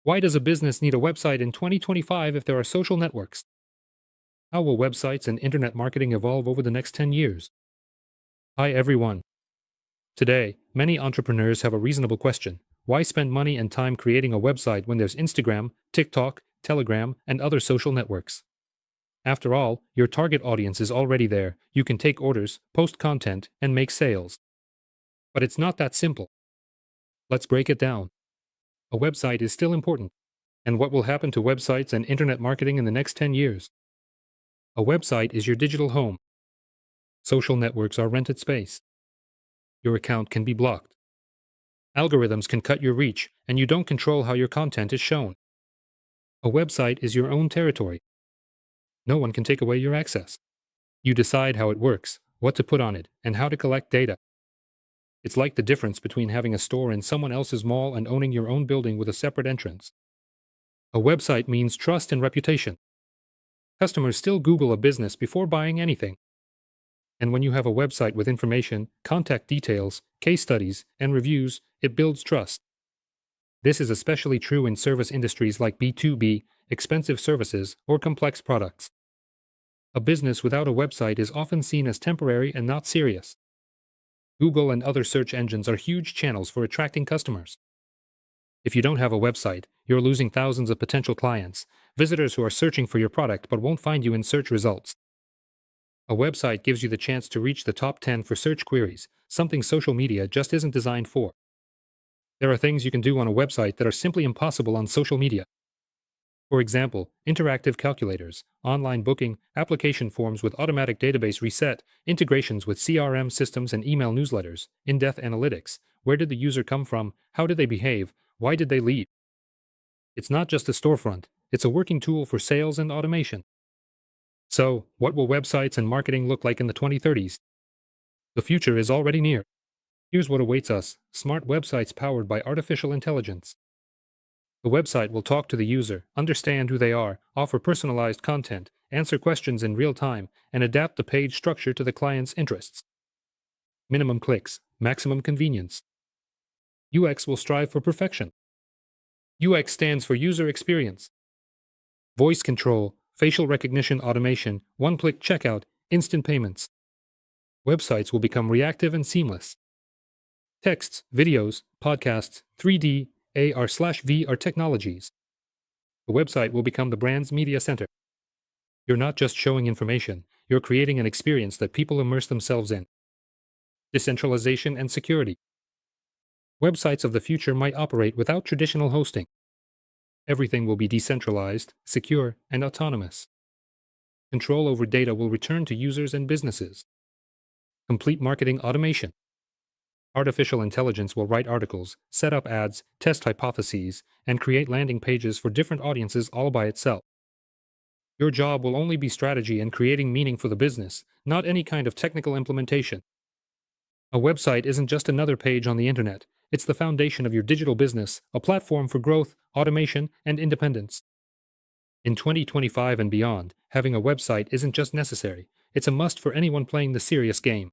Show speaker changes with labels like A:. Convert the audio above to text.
A: Why does a business need a website in 2025 if there are social networks? How will websites and internet marketing evolve over the next 10 years? Hi everyone. Today, many entrepreneurs have a reasonable question. Why spend money and time creating a website when there's Instagram, TikTok, Telegram, and other social networks? After all, your target audience is already there. You can take orders, post content, and make sales. But it's not that simple. Let's break it down. A website is still important. And what will happen to websites and internet marketing in the next 10 years? A website is your digital home. Social networks are rented space. Your account can be blocked. Algorithms can cut your reach, and you don't control how your content is shown. A website is your own territory. No one can take away your access. You decide how it works, what to put on it, and how to collect data. It's like the difference between having a store in someone else's mall and owning your own building with a separate entrance. A website means trust and reputation. Customers still Google a business before buying anything. And when you have a website with information, contact details, case studies, and reviews, it builds trust. This is especially true in service industries like B2B, expensive services, or complex products. A business without a website is often seen as temporary and not serious. Google and other search engines are huge channels for attracting customers. If you don't have a website, you're losing thousands of potential clients, visitors who are searching for your product but won't find you in search results. A website gives you the chance to reach the top 10 for search queries, something social media just isn't designed for. There are things you can do on a website that are simply impossible on social media. For example, interactive calculators, online booking, application forms with automatic database reset, integrations with CRM systems and email newsletters, in-depth analytics, where did the user come from, how did they behave, why did they leave? It's not just a storefront, it's a working tool for sales and automation. So, what will websites and marketing look like in the 2030s? The future is already near. Here's what awaits us: smart websites powered by artificial intelligence. The website will talk to the user, understand who they are, offer personalized content, answer questions in real time, and adapt the page structure to the client's interests. Minimum clicks, maximum convenience. UX will strive for perfection. UX stands for user experience. Voice control, facial recognition automation, one-click checkout, instant payments. Websites will become reactive and seamless. Texts, videos, podcasts, 3D, AR/VR technologies. The website will become the brand's media center. You're not just showing information, you're creating an experience that people immerse themselves in. Decentralization and security. Websites of the future might operate without traditional hosting. Everything will be decentralized, secure, and autonomous. Control over data will return to users and businesses. Complete marketing automation. Artificial intelligence will write articles, set up ads, test hypotheses, and create landing pages for different audiences all by itself. Your job will only be strategy and creating meaning for the business, not any kind of technical implementation. A website isn't just another page on the internet, it's the foundation of your digital business, a platform for growth, automation, and independence. In 2025 and beyond, having a website isn't just necessary, it's a must for anyone playing the serious game.